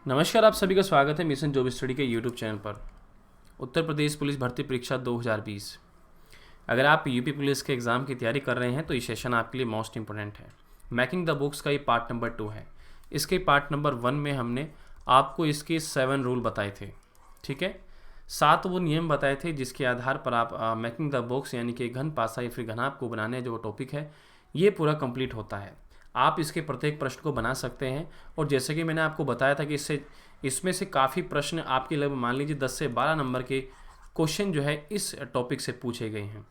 नमस्कार, आप सभी का स्वागत है मिशन जॉब स्टडी के यूट्यूब चैनल पर। उत्तर प्रदेश पुलिस भर्ती परीक्षा 2020। अगर आप यूपी पुलिस के एग्ज़ाम की तैयारी कर रहे हैं तो ये सेशन आपके लिए मोस्ट इंपॉर्टेंट है। मैकिंग द बुक्स का ये पार्ट नंबर 2 है। इसके पार्ट नंबर 1 में हमने आपको इसके 7 रूल बताए थे, ठीक है। 7 वो नियम बताए थे जिसके आधार पर आप मैकिंग द बॉक्स यानी कि घन पासा या फिर घनाभ को बनाने जो टॉपिक है ये पूरा कंप्लीट होता है। आप इसके प्रत्येक प्रश्न को बना सकते हैं और जैसे कि मैंने आपको बताया था कि इसमें से काफ़ी प्रश्न आपके लगभग मान लीजिए 10 से 12 नंबर के क्वेश्चन जो है इस टॉपिक से पूछे गए हैं,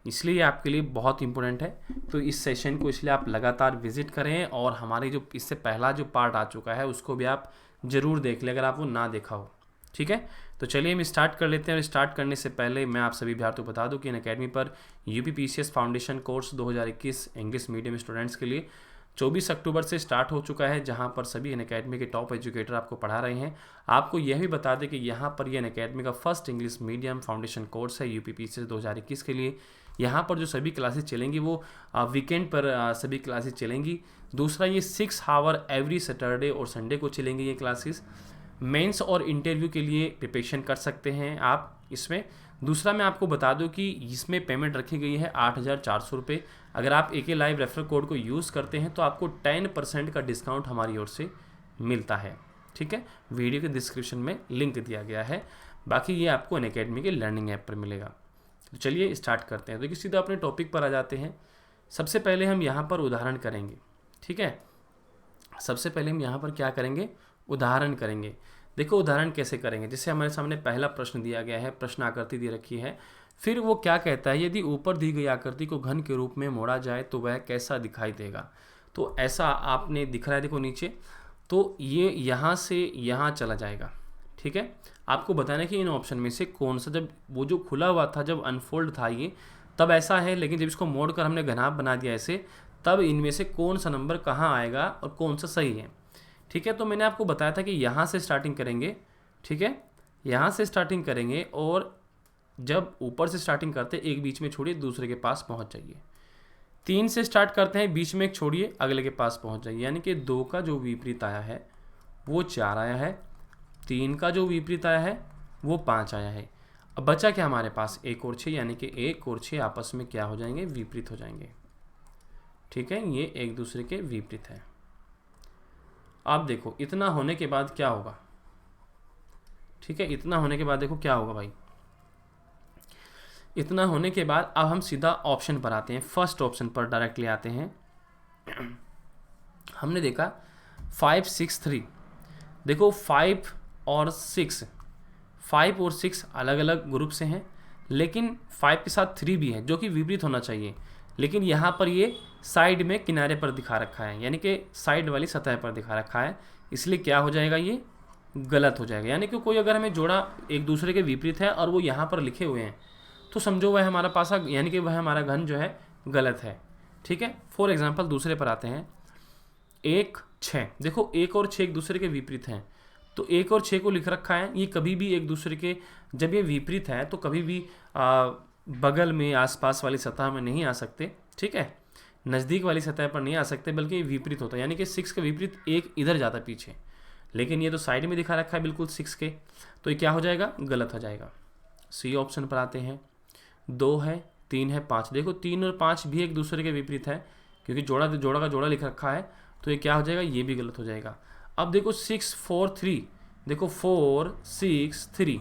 इसलिए आपके लिए बहुत इंपॉर्टेंट है। तो इस सेशन को इसलिए आप लगातार विजिट करें और हमारी जो इससे पहला जो पार्ट आ चुका है उसको भी आप ज़रूर देख लें अगर आप वो ना देखा हो, ठीक है। तो चलिए हम स्टार्ट कर लेते हैं और स्टार्ट करने से पहले मैं आप सभी विद्यार्थियों को बता दूं कि इन अकेडमी पर UP PCS foundation course 2021 English medium students के लिए 24 अक्टूबर से स्टार्ट हो चुका है, जहां पर सभी इन अकेडमी के टॉप एजुकेटर आपको पढ़ा रहे हैं। आपको यह भी बता दें कि यहां पर ये इन अकेडमी का first English medium foundation course है यूपी पीसीएस 2021 के लिए। यहाँ पर जो सभी क्लासेस चलेंगी वो वीकेंड पर सभी क्लासेस चलेंगी। दूसरा, ये 6 आवर एवरी सैटरडे और संडे को चलेंगी ये क्लासेस। मेंस और इंटरव्यू के लिए प्रिपरेशन कर सकते हैं आप इसमें। दूसरा, मैं आपको बता दूं कि इसमें पेमेंट रखी गई है 8,400 रुपये। अगर आप AK लाइव रेफरल कोड को यूज़ करते हैं तो आपको 10% का डिस्काउंट हमारी ओर से मिलता है, ठीक है। वीडियो के डिस्क्रिप्शन में लिंक दिया गया है। बाकी ये आपको अनअकैडमी के लर्निंग ऐप पर मिलेगा। तो चलिए स्टार्ट करते हैं। तो सीधा अपने टॉपिक पर आ जाते हैं। सबसे पहले हम यहाँ पर उदाहरण करेंगे, ठीक है। सबसे पहले हम यहाँ पर क्या करेंगे, उदाहरण करेंगे। देखो उदाहरण कैसे करेंगे, जैसे हमारे सामने पहला प्रश्न दिया गया है, प्रश्न आकृति दी रखी है। फिर वो क्या कहता है, यदि ऊपर दी गई आकृति को घन के रूप में मोड़ा जाए तो वह कैसा दिखाई देगा। तो ऐसा आपने दिख रहा है, देखो नीचे, तो ये यहाँ से यहाँ चला जाएगा, ठीक है। आपको बताना है कि इन ऑप्शन में से कौन सा, जब वो जो खुला हुआ था, जब अनफोल्ड था ये, तब ऐसा है, लेकिन जब इसको मोड़कर हमने घनाभ बना दिया ऐसे, तब इनमें से कौन सा नंबर कहाँ आएगा और कौन सा सही है, ठीक है। तो मैंने आपको बताया था कि यहाँ से स्टार्टिंग करेंगे, ठीक है। यहाँ से स्टार्टिंग करेंगे और जब ऊपर से स्टार्टिंग करते हैं एक बीच में छोड़िए, दूसरे के पास पहुँच जाइए। 3 से स्टार्ट करते हैं, बीच में एक छोड़िए, अगले के पास पहुँच जाइए। यानी कि 2 का जो विपरीत आया है वो 4 आया है, 3 का जो विपरीत आया है वो 5 आया है। अब बचा क्या हमारे पास, 1 और 6, यानी कि 1 और 6 आपस में क्या हो जाएंगे, विपरीत हो जाएंगे, ठीक है। ये एक दूसरे के विपरीत है। अब देखो इतना होने के बाद क्या होगा, ठीक है। इतना होने के बाद देखो क्या होगा भाई, इतना होने के बाद अब हम सीधा ऑप्शन पर आते हैं। फर्स्ट ऑप्शन पर डायरेक्टली आते हैं। हमने देखा 5 6 3। देखो 5 और 6 अलग अलग ग्रुप से हैं, लेकिन 5 के साथ 3 भी है जो कि विपरीत होना चाहिए, लेकिन यहाँ पर ये साइड में किनारे पर दिखा रखा है, यानी कि साइड वाली सतह पर दिखा रखा है, इसलिए क्या हो जाएगा, ये गलत हो जाएगा। यानी कि कोई अगर हमें जोड़ा एक दूसरे के विपरीत है और वो यहाँ पर लिखे हुए हैं तो समझो वह हमारा पासा, यानी कि वह हमारा घन जो है गलत है, ठीक है। फॉर एग्जाम्पल दूसरे पर आते हैं। 1 6, देखो 1 और 6 एक दूसरे के विपरीत हैं, तो 1 और 6 को लिख रखा है, ये कभी भी एक दूसरे के, जब ये विपरीत है तो कभी भी बगल में आसपास वाली सतह में नहीं आ सकते, ठीक है। नज़दीक वाली सतह पर नहीं आ सकते, बल्कि ये विपरीत होता है, यानी कि 6 के विपरीत 1 इधर जाता पीछे, लेकिन ये तो साइड में दिखा रखा है बिल्कुल 6 के, तो ये क्या हो जाएगा, गलत हो जाएगा। सी ऑप्शन पर आते हैं। 2 है, 3 है, 5। देखो 3 और 5 भी एक दूसरे के विपरीत है, क्योंकि जोड़ा का जोड़ा लिख रखा है, तो ये क्या हो जाएगा, ये भी गलत हो जाएगा। अब देखो 6 4 3, देखो 4 6 3,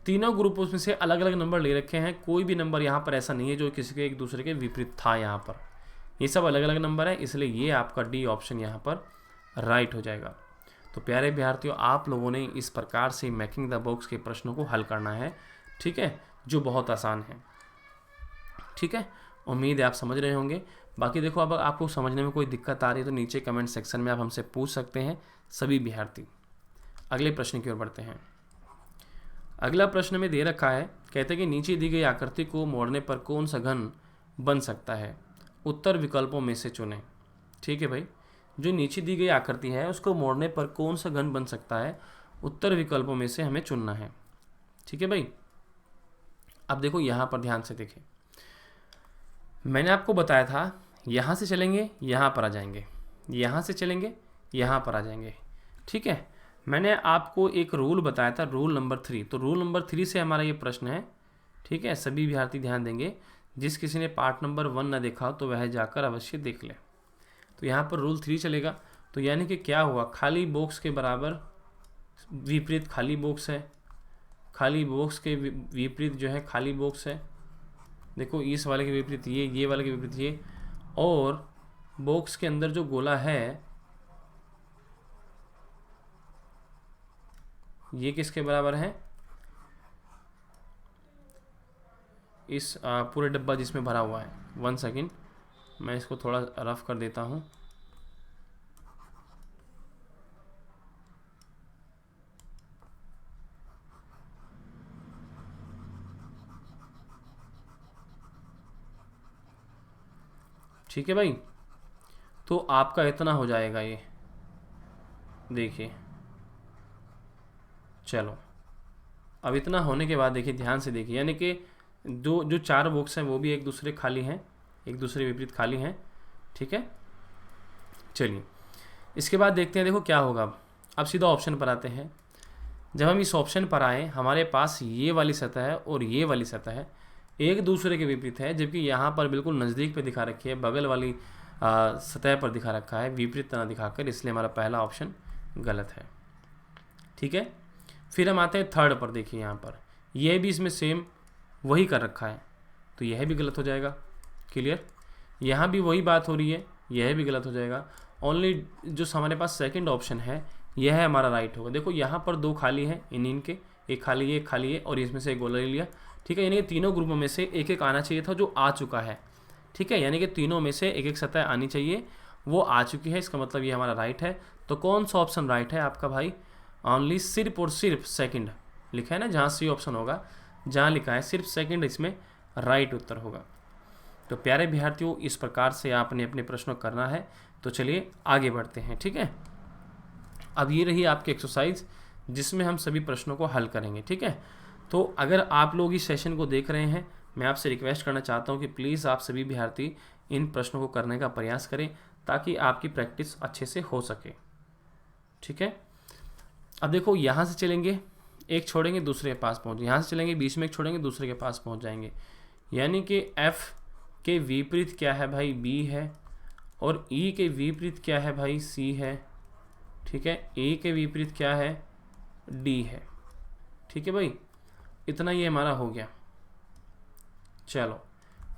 तीनों ग्रुपों में से अलग अलग नंबर ले रखे हैं, कोई भी नंबर यहाँ पर ऐसा नहीं है जो किसी के एक दूसरे के विपरीत था। यहाँ पर ये सब अलग अलग नंबर है, इसलिए ये आपका डी ऑप्शन यहाँ पर राइट हो जाएगा। तो प्यारे विद्यार्थियों, आप लोगों ने इस प्रकार से मैकिंग द बॉक्स के प्रश्नों को हल करना है, ठीक है, जो बहुत आसान है, ठीक है। उम्मीद है आप समझ रहे होंगे। बाकी देखो, अब आपको समझने में कोई दिक्कत आ रही है तो नीचे कमेंट सेक्शन में आप हमसे पूछ सकते हैं सभी विद्यार्थी। अगले प्रश्न की ओर बढ़ते हैं। अगला प्रश्न में दे रखा है, कहते हैं कि नीचे दी गई आकृति को मोड़ने पर कौन सा घन बन सकता है, उत्तर विकल्पों में से चुनें, ठीक है भाई। जो नीचे दी गई आकृति है उसको मोड़ने पर कौन सा घन बन सकता है, उत्तर विकल्पों में से हमें चुनना है, ठीक है भाई। अब देखो यहाँ पर ध्यान से देखें, मैंने आपको बताया था यहाँ से चलेंगे यहाँ पर आ जाएंगे, यहाँ से चलेंगे यहाँ पर आ जाएंगे, ठीक है। मैंने आपको एक रूल बताया था, रूल नंबर 3। तो रूल नंबर 3 से हमारा ये प्रश्न है, ठीक है। सभी विद्यार्थी ध्यान देंगे, जिस किसी ने पार्ट नंबर 1 ना देखा हो तो वह जाकर अवश्य देख ले। तो यहाँ पर रूल 3 चलेगा। तो यानी कि क्या हुआ, खाली बॉक्स के बराबर विपरीत खाली बॉक्स है, खाली बॉक्स के विपरीत जो है खाली बॉक्स है। देखो इस वाले के विपरीत ये वाले के विपरीत ये, और बॉक्स के अंदर जो गोला है ये किसके बराबर है, इस पूरे डब्बा जिसमें भरा हुआ है। 1 सेकेंड, मैं इसको थोड़ा रफ कर देता हूँ। ठीक है भाई, तो आपका इतना हो जाएगा ये, देखिए। चलो, अब इतना होने के बाद देखिए, ध्यान से देखिए, यानी कि जो जो 4 बॉक्स हैं वो भी एक दूसरे खाली हैं, एक दूसरे विपरीत खाली हैं, ठीक है। चलिए इसके बाद देखते हैं, देखो क्या होगा। अब सीधा ऑप्शन पर आते हैं। जब हम इस ऑप्शन पर आए, हमारे पास ये वाली सतह है और ये वाली सतह है, एक दूसरे के विपरीत है, जबकि यहाँ पर बिल्कुल नज़दीक पे दिखा रखी है, बगल वाली सतह पर दिखा रखा है विपरीत तरह दिखाकर, इसलिए हमारा पहला ऑप्शन गलत है, ठीक है। फिर हम आते हैं थर्ड पर। देखिए यहाँ पर यह भी इसमें सेम वही कर रखा है, तो यह भी गलत हो जाएगा। क्लियर, यहाँ भी वही बात हो रही है, यह भी गलत हो जाएगा। ओनली जो हमारे पास सेकंड ऑप्शन है यह है हमारा राइट होगा। देखो यहाँ पर 2 खाली हैं, इनके एक खाली है, एक खाली है, और इसमें से एक गोला ले लिया, ठीक है। यानी कि तीनों ग्रुपों में से एक एक आना चाहिए था, जो आ चुका है, ठीक है। यानी कि तीनों में से एक एक सतह आनी चाहिए, वो आ चुकी है, इसका मतलब ये हमारा राइट है। तो कौन सा ऑप्शन राइट है आपका भाई, ओनली सिर्फ और सिर्फ सेकंड लिखा है ना, जहाँ सी ऑप्शन होगा, जहाँ लिखा है सिर्फ सेकंड, इसमें राइट उत्तर होगा। तो प्यारे विद्यार्थियों, इस प्रकार से आपने अपने प्रश्नों को करना है। तो चलिए आगे बढ़ते हैं, ठीक है। अब ये रही आपकी एक्सरसाइज, जिसमें हम सभी प्रश्नों को हल करेंगे, ठीक है। तो अगर आप लोग इस सेशन को देख रहे हैं, मैं आपसे रिक्वेस्ट करना चाहता हूँ कि प्लीज़ आप सभी विद्यार्थी इन प्रश्नों को करने का प्रयास करें, ताकि आपकी प्रैक्टिस अच्छे से हो सके, ठीक है। अब देखो यहाँ से चलेंगे, एक छोड़ेंगे दूसरे के पास पहुँच, यहाँ से चलेंगे बीच में एक छोड़ेंगे दूसरे के पास पहुँच जाएंगे। यानी कि F के विपरीत क्या है भाई, B है, और E के विपरीत क्या है भाई, C है, ठीक है। A के विपरीत क्या है, D है, ठीक है भाई। इतना ये हमारा हो गया। चलो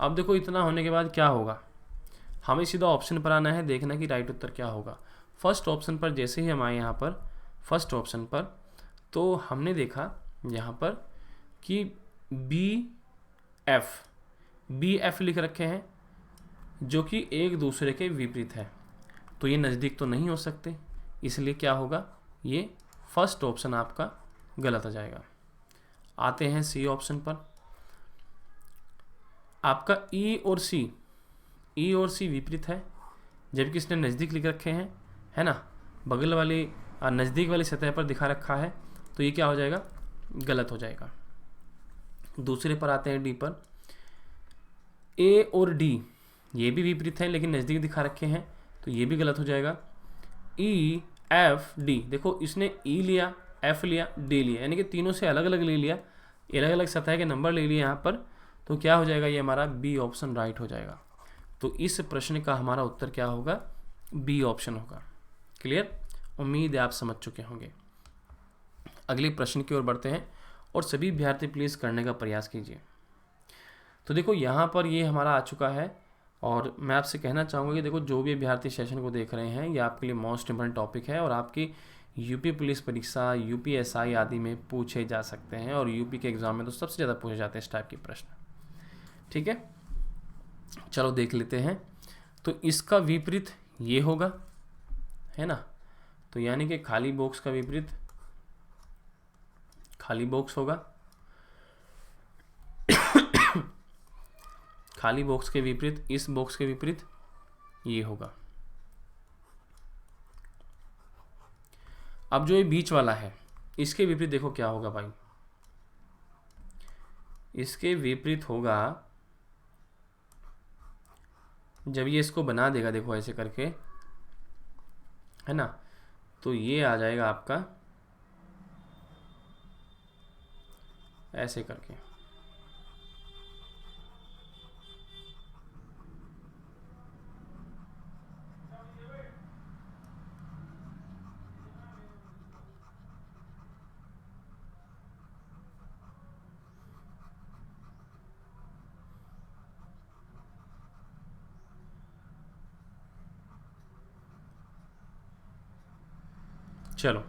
अब देखो, इतना होने के बाद क्या होगा, हमें सीधा ऑप्शन पर आना है, देखना कि राइट उत्तर क्या होगा। फर्स्ट ऑप्शन पर जैसे ही हम आए यहाँ पर फर्स्ट ऑप्शन पर, तो हमने देखा यहाँ पर कि बी एफ लिख रखे हैं, जो कि एक दूसरे के विपरीत है, तो ये नज़दीक तो नहीं हो सकते, इसलिए क्या होगा, ये फर्स्ट ऑप्शन आपका गलत हो जाएगा। आते हैं सी ऑप्शन पर। आपका ई और सी विपरीत है, जबकि इसने नज़दीक लिख रखे हैं, है ना, बगल वाली नज़दीक वाली सतह पर दिखा रखा है, तो ये क्या हो जाएगा, गलत हो जाएगा। दूसरे पर आते हैं डी पर। ए और डी ये भी विपरीत है, लेकिन नज़दीक दिखा रखे हैं, तो ये भी गलत हो जाएगा। ई एफ डी, देखो इसने ई लिया, एफ लिया, डी लिया, यानी कि तीनों से अलग अलग ले लिया, अलग अलग सतह के नंबर ले लिए यहाँ पर, तो क्या हो जाएगा, ये हमारा बी ऑप्शन राइट हो जाएगा। तो इस प्रश्न का हमारा उत्तर क्या होगा, बी ऑप्शन होगा। क्लियर, उम्मीद है आप समझ चुके होंगे। अगले प्रश्न की ओर बढ़ते हैं, और सभी विद्यार्थी प्लीज़ करने का प्रयास कीजिए। तो देखो यहाँ पर ये हमारा आ चुका है, और मैं आपसे कहना चाहूँगा कि देखो, जो भी विद्यार्थी सेशन को देख रहे हैं, ये आपके लिए मोस्ट इंपॉर्टेंट टॉपिक है, और आपकी यूपी पुलिस परीक्षा, यूपीएसआई आदि में पूछे जा सकते हैं, और यूपी के एग्ज़ाम में तो सबसे ज़्यादा पूछे जाते हैं इस टाइप के प्रश्न, ठीक है। चलो देख लेते हैं। तो इसका विपरीत ये होगा, है ना, तो यानी कि खाली बॉक्स का विपरीत खाली बॉक्स होगा, खाली बॉक्स के विपरीत इस बॉक्स के विपरीत ये होगा। अब जो ये बीच वाला है, इसके विपरीत देखो क्या होगा भाई, इसके विपरीत होगा, जब ये इसको बना देगा, देखो ऐसे करके, है ना, तो ये आ जाएगा आपका ऐसे करके। चलो,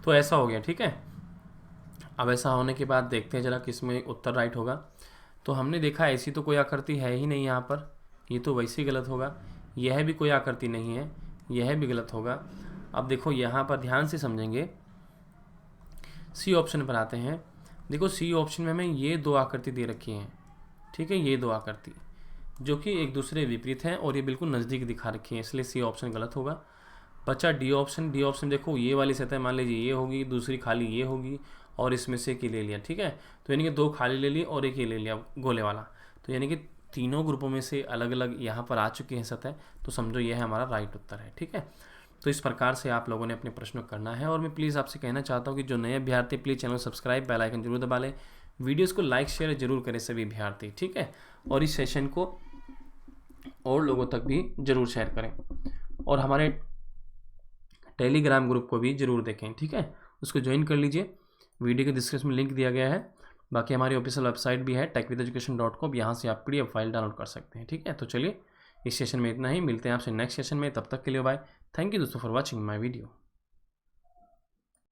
तो ऐसा हो गया, ठीक है। अब ऐसा होने के बाद देखते हैं जरा किस में उत्तर राइट होगा। तो हमने देखा ऐसी तो कोई आकृति है ही नहीं यहाँ पर, ये तो वैसे ही गलत होगा। यह भी कोई आकृति नहीं है, यह भी गलत होगा। अब देखो यहाँ पर ध्यान से समझेंगे, सी ऑप्शन पर आते हैं। देखो सी ऑप्शन में हमें ये दो आकृति दे रखी हैं, ठीक है, ये दो आकृति जो कि एक दूसरे विपरीत हैं और ये बिल्कुल नज़दीक दिखा रखी हैं, इसलिए सी ऑप्शन गलत होगा। बचा डी ऑप्शन। डी ऑप्शन देखो ये वाली सतह मान लीजिए ये होगी, दूसरी खाली ये होगी और इसमें से एक ही ले लिया, ठीक है। तो यानी कि दो खाली ले लिए और एक ही ले लिया गोले वाला, तो यानी कि तीनों ग्रुपों में से अलग अलग यहाँ पर आ चुकी हैं सतह, तो समझो यह हमारा राइट उत्तर है, ठीक है। तो इस प्रकार से आप लोगों ने अपने प्रश्न को करना है। और मैं प्लीज़ आपसे कहना चाहता हूँ कि जो नए अभ्यर्थी please channel subscribe, bell icon जरूर दबा लें, वीडियोज़ को लाइक शेयर जरूर करें सभी अभ्यर्थी, ठीक है। और इस सेशन को और लोगों तक भी जरूर शेयर करें और हमारे टेलीग्राम ग्रुप को भी जरूर देखें, ठीक है, उसको ज्वाइन कर लीजिए। वीडियो के डिस्क्रिप्शन में लिंक दिया गया है। बाकी हमारी ऑफिशियल वेबसाइट भी है techvitheducation.com, यहाँ से आप PDF फाइल डाउनलोड कर सकते हैं, ठीक है। तो चलिए इस सेशन में इतना ही, मिलते हैं आपसे नेक्स्ट सेशन में, तब तक के लिए बाय। थैंक यू दोस्तों फॉर वॉचिंग माई वीडियो।